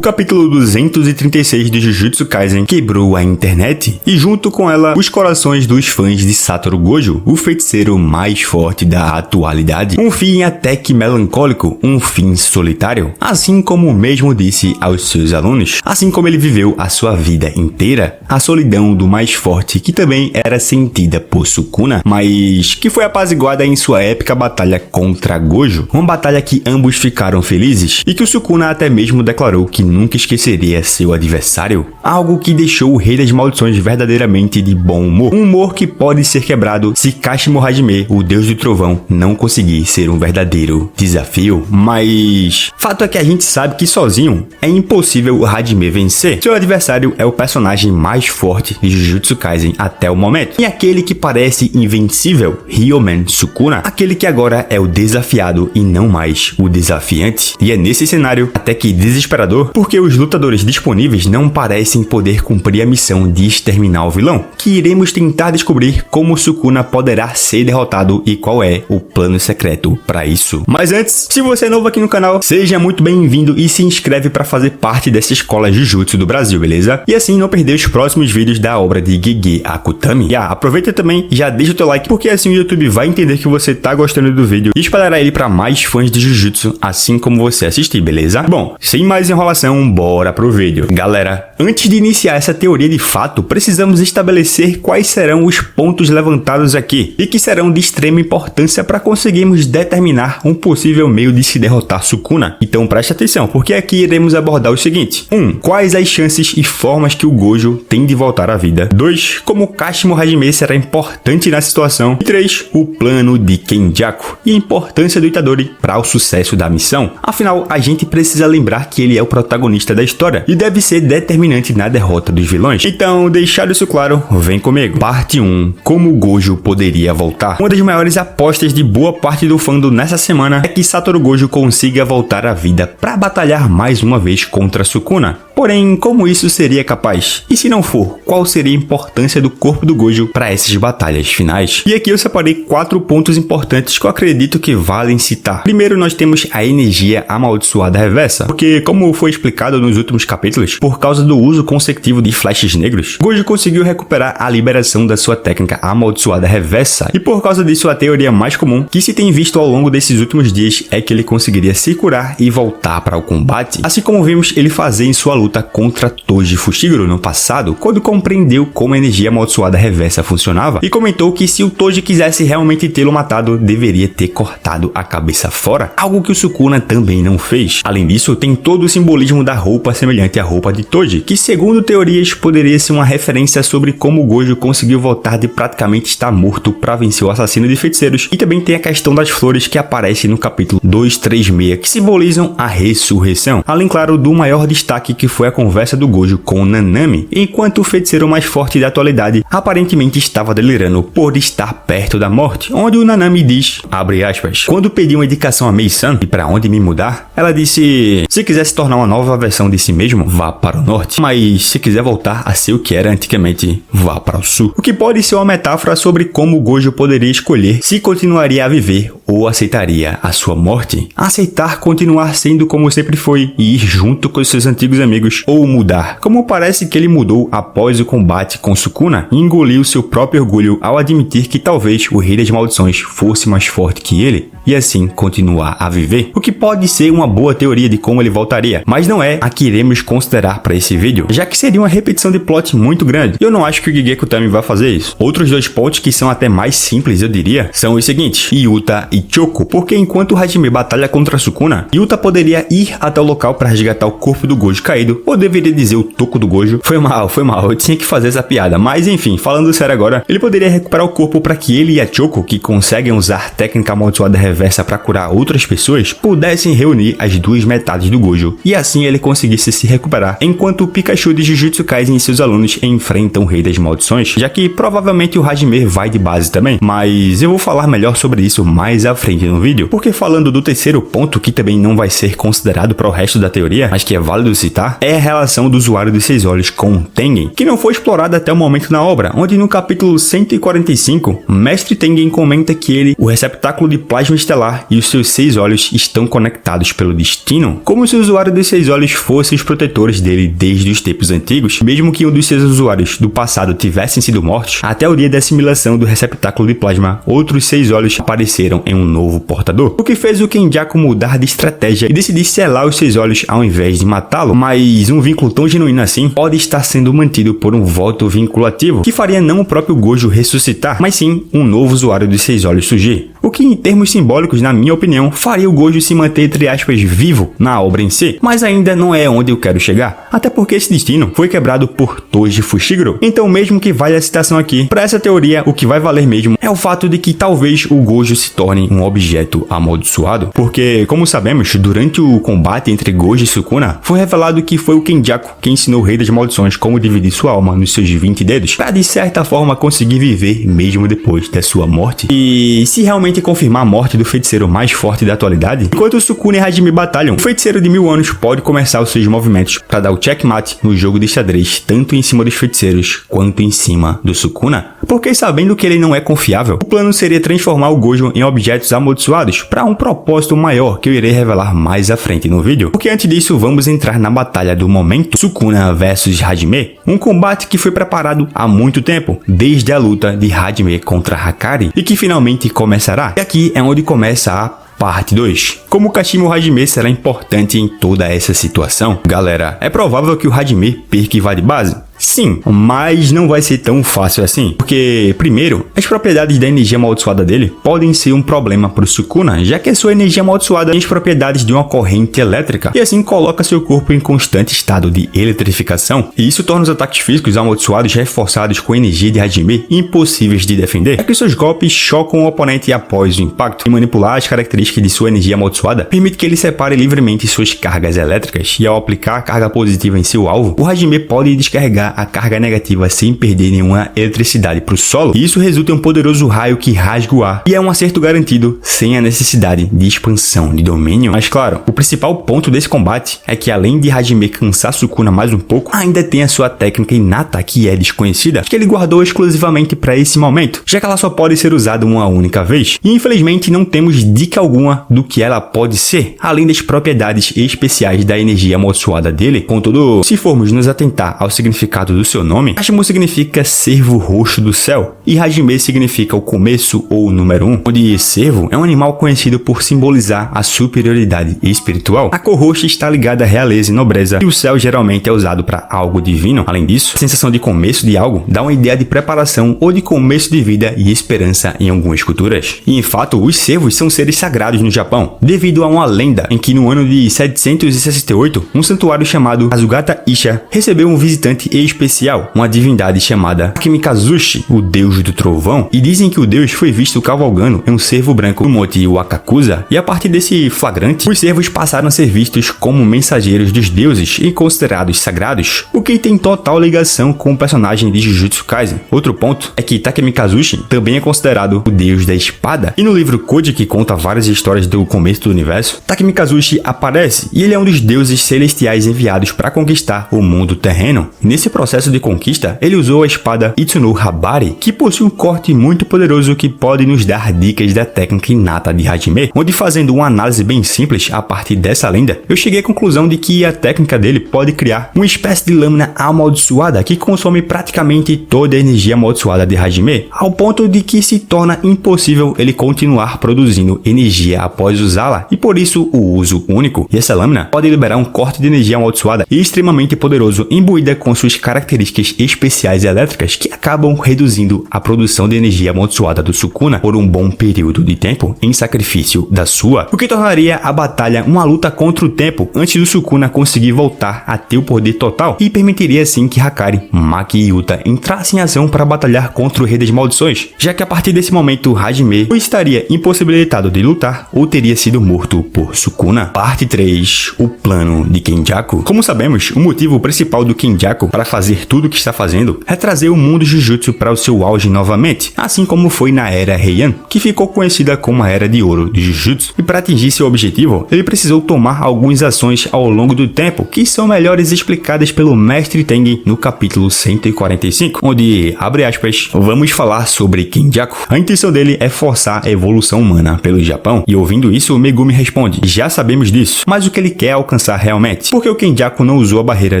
capítulo 236 de Jujutsu Kaisen quebrou a internet e junto com ela os corações dos fãs de Satoru Gojo, o feiticeiro mais forte da atualidade. Um fim até que melancólico, um fim solitário, assim como mesmo disse aos seus alunos, assim como ele viveu a sua vida inteira, a solidão do mais forte que também era sentida por Sukuna, mas que foi apaziguada em sua épica batalha contra Gojo, uma batalha que ambos ficaram felizes e que o Sukuna até mesmo declarou que nunca esqueceria seu adversário, algo que deixou o Rei das Maldições verdadeiramente de bom humor, um humor que pode ser quebrado se Kashimo Hajime, o Deus do Trovão, não conseguir ser um verdadeiro desafio. Mas fato é que a gente sabe que sozinho é impossível o Hajime vencer. Seu adversário é o personagem mais forte de Jujutsu Kaisen até o momento, e aquele que parece invencível, Ryomen Sukuna, aquele que agora é o desafiado e não mais o desafiante. E é nesse cenário até que desesperador, porque os lutadores disponíveis não parecem poder cumprir a missão de exterminar o vilão, que iremos tentar descobrir como Sukuna poderá ser derrotado e qual é o plano secreto para isso. Mas antes, se você é novo aqui no canal, seja muito bem-vindo e se inscreve para fazer parte dessa escola Jujutsu do Brasil, beleza? E assim não perder os próximos vídeos da obra de Gege Akutami. E aproveita também e já deixa o teu like, porque assim o YouTube vai entender que você tá gostando do vídeo e espalhará ele para mais fãs de Jujutsu, assim como você assistir, beleza? Bom, sem mais enrolação, bora pro vídeo. Galera, antes de iniciar essa teoria de fato, precisamos estabelecer quais serão os pontos levantados aqui e que serão de extrema importância para conseguirmos determinar um possível meio de se derrotar Sukuna. Então preste atenção, porque aqui iremos abordar o seguinte: 1. Quais as chances e formas que o Gojo tem de voltar à vida? 2. Como Kashimo Hajime será importante nessa situação? E 3. O plano de Kenjaku e a importância do Itadori para o sucesso da missão. Afinal, a gente precisa lembrar que ele é o protagonista da história e deve ser determinante na derrota dos vilões. Então, deixado isso claro, vem comigo. Parte 1. Como o Gojo poderia voltar? Uma das maiores apostas de boa parte do fandom nessa semana é que Satoru Gojo consiga voltar à vida para batalhar mais uma vez contra Sukuna. Porém, como isso seria capaz? E se não for, qual seria a importância do corpo do Gojo para essas batalhas finais? E aqui eu separei 4 pontos importantes que eu acredito que valem citar. Primeiro, nós temos a energia amaldiçoada reversa, porque como foi explicado nos últimos capítulos, por causa do uso consecutivo de flashes negros, Gojo conseguiu recuperar a liberação da sua técnica amaldiçoada reversa, e por causa disso a teoria mais comum que se tem visto ao longo desses últimos dias é que ele conseguiria se curar e voltar para o combate, assim como vimos ele fazer em sua luta contra Toji Fushiguro no passado, quando compreendeu como a energia amaldiçoada reversa funcionava e comentou que se o Toji quisesse realmente tê-lo matado, deveria ter cortado a cabeça fora, algo que o Sukuna também não fez. Além disso, tem todo o simbolismo da roupa semelhante à roupa de Toji, que segundo teorias poderia ser uma referência sobre como o Gojo conseguiu voltar de praticamente estar morto para vencer o assassino de feiticeiros, e também tem a questão das flores que aparece no capítulo 236, que simbolizam a ressurreição, além claro do maior destaque que foi a conversa do Gojo com Nanami, enquanto o feiticeiro mais forte da atualidade aparentemente estava delirando por estar perto da morte, onde o Nanami diz, abre aspas, quando pedi uma indicação a Mei-san e para onde me mudar, ela disse, se quiser se tornar uma nova versão de si mesmo, vá para o norte, mas se quiser voltar a ser o que era antigamente, vá para o sul. O que pode ser uma metáfora sobre como o Gojo poderia escolher se continuaria a viver ou aceitaria a sua morte. Aceitar continuar sendo como sempre foi e ir junto com seus antigos amigos, ou mudar, como parece que ele mudou após o combate com Sukuna e engoliu seu próprio orgulho ao admitir que talvez o Rei das Maldições fosse mais forte que ele e assim continuar a viver, o que pode ser uma boa teoria de como ele voltaria, mas não é a que iremos considerar para esse vídeo, já que seria uma repetição de plot muito grande e eu não acho que o Gege Akutami vai fazer isso. Outros 2 pontos que são até mais simples, eu diria, são os seguintes: Yuta e Choco, porque enquanto Hajime batalha contra Sukuna, Yuta poderia ir até o local para resgatar o corpo do Gojo caído, ou deveria dizer o toco do Gojo. Foi mal, eu tinha que fazer essa piada, mas enfim, falando sério agora, ele poderia recuperar o corpo para que ele e a Choco, que conseguem usar técnica amaldiçoada reversa para curar outras pessoas, pudessem reunir as 2 metades do Gojo, e assim ele conseguisse se recuperar, enquanto o Pikachu de Jujutsu Kaisen e seus alunos enfrentam o Rei das Maldições, já que provavelmente o Hajime vai de base também, mas eu vou falar melhor sobre isso mais à frente no vídeo, porque falando do terceiro ponto, que também não vai ser considerado para o resto da teoria, mas que é válido citar, é a relação do usuário dos 6 olhos com Tengen, que não foi explorada até o momento na obra, onde no capítulo 145, Mestre Tengen comenta que o receptáculo de plasma estelar e os seus 6 olhos estão conectados pelo destino, como se o usuário dos 6 olhos fosse os protetores dele desde os tempos antigos, mesmo que um dos seus usuários do passado tivessem sido mortos. Até o dia da assimilação do receptáculo de plasma, outros 6 olhos apareceram em um novo portador, o que fez o Kenjaku mudar de estratégia e decidir selar os 6 olhos ao invés de matá-lo. Mas um vínculo tão genuíno assim pode estar sendo mantido por um voto vinculativo, que faria não o próprio Gojo ressuscitar, mas sim um novo usuário dos 6 olhos surgir. O que, em termos simbólicos, na minha opinião, faria o Gojo se manter, entre aspas, vivo na obra em si, mas ainda não é onde eu quero chegar, até porque esse destino foi quebrado por Toji Fushiguro. Então, mesmo que valha a citação aqui, para essa teoria, o que vai valer mesmo é o fato de que talvez o Gojo se torne um objeto amaldiçoado, porque, como sabemos, durante o combate entre Gojo e Sukuna, foi revelado que foi o Kenjaku quem ensinou o Rei das Maldições como dividir sua alma nos seus 20 dedos, para de certa forma conseguir viver mesmo depois da sua morte. E se realmente confirmar a morte do feiticeiro mais forte da atualidade, enquanto Sukuna e Hajime batalham, o feiticeiro de 1000 anos pode começar os seus movimentos para dar o checkmate no jogo de xadrez, tanto em cima dos feiticeiros quanto em cima do Sukuna, porque sabendo que ele não é confiável, o plano seria transformar o Gojo em objetos amaldiçoados para um propósito maior que eu irei revelar mais à frente no vídeo. Porque antes disso, vamos entrar na batalha do momento, Sukuna versus Hajime, um combate que foi preparado há muito tempo, desde a luta de Hajime contra Hakari, e que finalmente começará. E aqui é onde começa a Parte 2. Como Kashimo Hajime será importante em toda essa situação? Galera, é provável que o Hajime perca e vá de base? Sim, mas não vai ser tão fácil assim, porque, primeiro, as propriedades da energia amaldiçoada dele podem ser um problema para o Sukuna, já que a sua energia amaldiçoada tem as propriedades de uma corrente elétrica, e assim coloca seu corpo em constante estado de eletrificação, e isso torna os ataques físicos amaldiçoados reforçados com a energia de Hajime impossíveis de defender, já que seus golpes chocam o oponente após o impacto, e manipular as características de sua energia amaldiçoada permite que ele separe livremente suas cargas elétricas, e ao aplicar a carga positiva em seu alvo, o Hajime pode descarregar a carga negativa sem perder nenhuma eletricidade para o solo, e isso resulta em um poderoso raio que rasga o ar, e é um acerto garantido sem a necessidade de expansão de domínio. Mas claro, o principal ponto desse combate é que além de Hajime cansar Sukuna mais um pouco, ainda tem a sua técnica inata que é desconhecida, que ele guardou exclusivamente para esse momento, já que ela só pode ser usada uma única vez, e infelizmente não temos dica alguma do que ela pode ser, além das propriedades especiais da energia amaldiçoada dele. Contudo, se formos nos atentar ao significado do seu nome, Hashimo significa servo roxo do céu, e Hajime significa o começo ou número 1, onde servo é um animal conhecido por simbolizar a superioridade espiritual. A cor roxa está ligada à realeza e nobreza, e o céu geralmente é usado para algo divino. Além disso, a sensação de começo de algo dá uma ideia de preparação ou de começo de vida e esperança em algumas culturas. E em fato, os servos são seres sagrados no Japão, devido a uma lenda em que no ano de 768, um santuário chamado Kazugata Isha recebeu um visitante especial, uma divindade chamada Takemikazushi, o deus do trovão, e dizem que o deus foi visto cavalgando em um cervo branco no monte Wakakusa, e a partir desse flagrante, os cervos passaram a ser vistos como mensageiros dos deuses e considerados sagrados, o que tem total ligação com o personagem de Jujutsu Kaisen. Outro ponto é que Takemikazushi também é considerado o deus da espada, e no livro Code, que conta várias histórias do começo do universo, Takemikazushi aparece, e ele é um dos deuses celestiais enviados para conquistar o mundo terreno. Nesse processo de conquista, ele usou a espada Itsuno Habari, que possui um corte muito poderoso que pode nos dar dicas da técnica inata de Hajime, onde, fazendo uma análise bem simples a partir dessa lenda, eu cheguei à conclusão de que a técnica dele pode criar uma espécie de lâmina amaldiçoada que consome praticamente toda a energia amaldiçoada de Hajime, ao ponto de que se torna impossível ele continuar produzindo energia após usá-la, e por isso o uso único. E essa lâmina pode liberar um corte de energia amaldiçoada extremamente poderoso, imbuída com suas características especiais elétricas que acabam reduzindo a produção de energia amaldiçoada do Sukuna por um bom período de tempo em sacrifício da sua, o que tornaria a batalha uma luta contra o tempo antes do Sukuna conseguir voltar a ter o poder total, e permitiria assim que Hakari, Maki e Yuta entrassem em ação para batalhar contra o Rei das Maldições, já que a partir desse momento Hajime ou estaria impossibilitado de lutar ou teria sido morto por Sukuna. Parte 3. O plano de Kenjaku. Como sabemos, o motivo principal do Kenjaku para fazer tudo o que está fazendo é trazer o mundo Jujutsu para o seu auge novamente, assim como foi na Era Heian, que ficou conhecida como a Era de Ouro de Jujutsu. E para atingir seu objetivo, ele precisou tomar algumas ações ao longo do tempo, que são melhores explicadas pelo Mestre Tengen no capítulo 145, onde, abre aspas, vamos falar sobre Kenjaku. A intenção dele é forçar a evolução humana pelo Japão. E ouvindo isso, o Megumi responde, já sabemos disso, mas o que ele quer alcançar realmente? Porque o Kenjaku não usou a barreira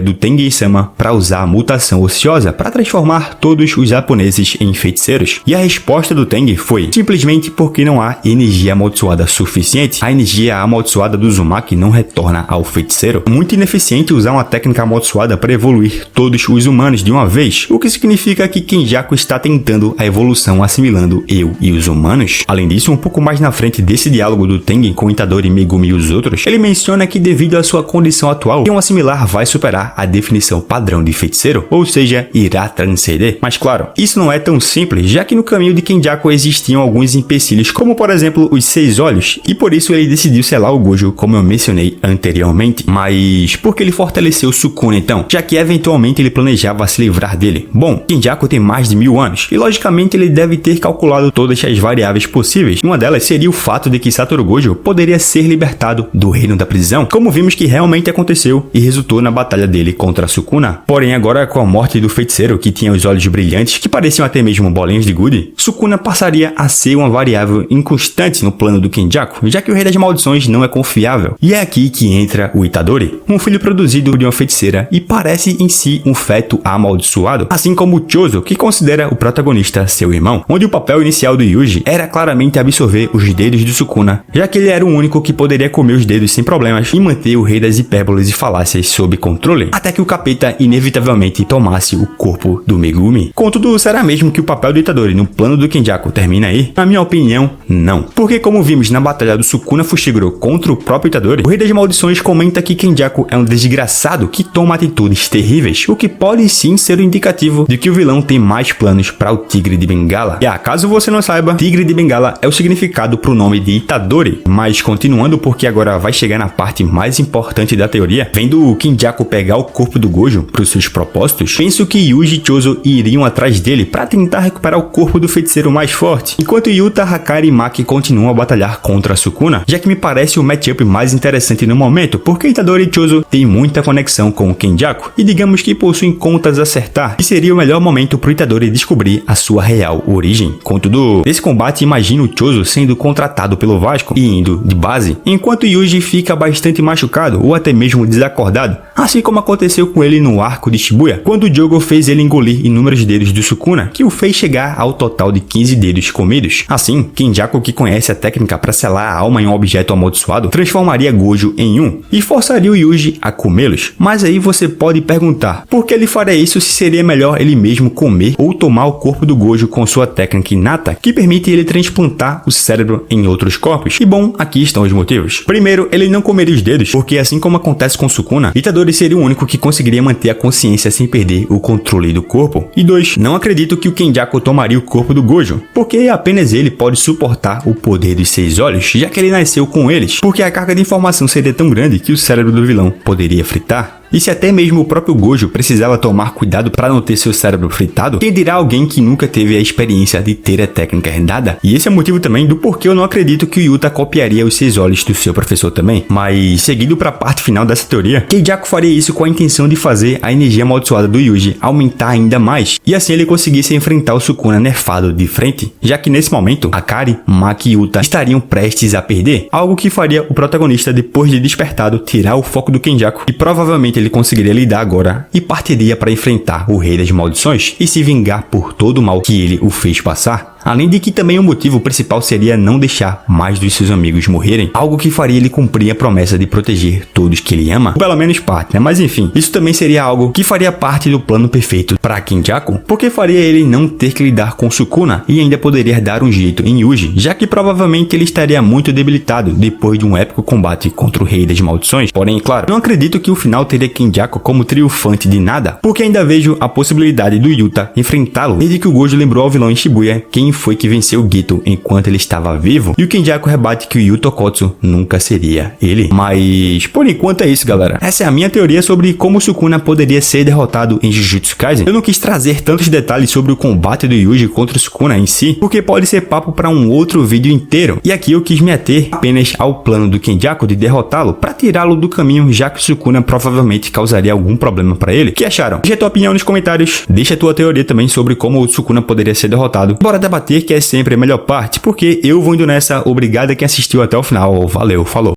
do Tengen-sama para usar a mutação ociosa para transformar todos os japoneses em feiticeiros. E a resposta do Tengen foi, simplesmente porque não há energia amaldiçoada suficiente. A energia amaldiçoada do Uzumaki não retorna ao feiticeiro. Muito ineficiente usar uma técnica amaldiçoada para evoluir todos os humanos de uma vez, o que significa que Kenjaku está tentando a evolução assimilando eu e os humanos. Além disso, um pouco mais na frente desse diálogo do Tengen com Itadori, Megumi e os outros, ele menciona que devido à sua condição atual, um assimilar vai superar a definição padrão de feiticeiro, ou seja, irá transcender. Mas claro, isso não é tão simples, já que no caminho de Kenjaku existiam alguns empecilhos, como por exemplo os 6 olhos, e por isso ele decidiu selar o Gojo, como eu mencionei anteriormente. Mas por que ele fortaleceu Sukuna então, já que eventualmente ele planejava se livrar dele? Bom, Kenjaku tem mais de 1000 anos, e logicamente ele deve ter calculado todas as variáveis possíveis. Uma delas seria o fato de que Satoru Gojo poderia ser libertado do reino da prisão, como vimos que realmente aconteceu e resultou na batalha dele contra Sukuna. Porém, agora com a morte do feiticeiro, que tinha os olhos brilhantes, que pareciam até mesmo bolinhas de gude, Sukuna passaria a ser uma variável inconstante no plano do Kenjaku, já que o Rei das Maldições não é confiável. E é aqui que entra o Itadori, um filho produzido de uma feiticeira e parece em si um feto amaldiçoado, assim como o Chozo, que considera o protagonista seu irmão, onde o papel inicial do Yuji era claramente absorver os dedos de Sukuna, já que ele era o único que poderia comer os dedos sem problemas e manter o Rei das Hipérboles e Falácias sob controle, até que o capeta inevitavelmente tomasse o corpo do Megumi. Contudo, será mesmo que o papel do Itadori no plano do Kenjaku termina aí? Na minha opinião, não. Porque como vimos na batalha do Sukuna Fushiguro contra o próprio Itadori, o Rei das Maldições comenta que Kenjaku é um desgraçado que toma atitudes terríveis, o que pode sim ser um indicativo de que o vilão tem mais planos para o Tigre de Bengala. E caso você não saiba, Tigre de Bengala é o significado para o nome de Itadori. Mas continuando, porque agora vai chegar na parte mais importante da teoria, vendo o Kenjaku pegar o corpo do Gojo para os seus propósitos, penso que Yuji e Chozo iriam atrás dele para tentar recuperar o corpo do feiticeiro mais forte, enquanto Yuta, Hakari e Maki continuam a batalhar contra Sukuna, já que me parece o matchup mais interessante no momento, porque Itadori e Chozo têm muita conexão com o Kenjaku e digamos que possuem contas a acertar, e seria o melhor momento para o Itadori descobrir a sua real origem. Contudo, nesse combate imagino o Chozo sendo contratado pelo Vasco e indo de base, enquanto Yuji fica bastante machucado ou até mesmo desacordado, assim como aconteceu com ele no arco de Shibuya, quando o Jogo fez ele engolir inúmeros dedos do Sukuna, que o fez chegar ao total de 15 dedos comidos. Assim, Kenjaku, que conhece a técnica para selar a alma em um objeto amaldiçoado, transformaria Gojo em um e forçaria o Yuji a comê-los. Mas aí você pode perguntar, por que ele faria isso se seria melhor ele mesmo comer ou tomar o corpo do Gojo com sua técnica inata, que permite ele transplantar o cérebro em outros corpos? E bom, aqui estão os motivos. Primeiro, ele não comeria os dedos, porque assim como acontece com Sukuna, Itadori seria o único que conseguiria manter a consciência sem perder o controle do corpo. E 2, não acredito que o Kenjaku tomaria o corpo do Gojo, porque apenas ele pode suportar o poder dos 6 olhos, já que ele nasceu com eles, porque a carga de informação seria tão grande que o cérebro do vilão poderia fritar. E se até mesmo o próprio Gojo precisava tomar cuidado para não ter seu cérebro fritado, quem dirá alguém que nunca teve a experiência de ter a técnica herdada? E esse é o motivo também do porquê eu não acredito que o Yuta copiaria os 6 olhos do seu professor também. Mas, seguindo para a parte final dessa teoria, Kenjaku faria isso com a intenção de fazer a energia amaldiçoada do Yuji aumentar ainda mais, e assim ele conseguisse enfrentar o Sukuna nerfado de frente, já que nesse momento, Hakari, Maki e Yuta estariam prestes a perder, algo que faria o protagonista, depois de despertado, tirar o foco do Kenjaku, e provavelmente ele conseguiria lidar agora e partiria para enfrentar o Rei das Maldições e se vingar por todo o mal que ele o fez passar. Além de que também o motivo principal seria não deixar mais dos seus amigos morrerem, algo que faria ele cumprir a promessa de proteger todos que ele ama, ou pelo menos parte, né? Mas enfim, isso também seria algo que faria parte do plano perfeito para Kenjaku, porque faria ele não ter que lidar com Sukuna e ainda poderia dar um jeito em Yuji, já que provavelmente ele estaria muito debilitado depois de um épico combate contra o Rei das Maldições. Porém, claro, não acredito que o final teria Kenjaku como triunfante de nada, porque ainda vejo a possibilidade do Yuta enfrentá-lo desde que o Gojo lembrou ao vilão em Shibuya quem quem foi que venceu o Geto enquanto ele estava vivo, e o Kenjaku rebate que o Yu Tokotsu nunca seria ele. Mas, por enquanto é isso, galera. Essa é a minha teoria sobre como o Sukuna poderia ser derrotado em Jujutsu Kaisen. Eu não quis trazer tantos detalhes sobre o combate do Yuji contra o Sukuna em si, porque pode ser papo para um outro vídeo inteiro, e aqui eu quis me ater apenas ao plano do Kenjaku de derrotá-lo para tirá-lo do caminho, já que o Sukuna provavelmente causaria algum problema para ele. O que acharam? Deixa a tua opinião nos comentários, deixa a tua teoria também sobre como o Sukuna poderia ser derrotado. Bora debater, que é sempre a melhor parte, porque eu vou indo nessa. Obrigado a quem assistiu até o final. Valeu, falou.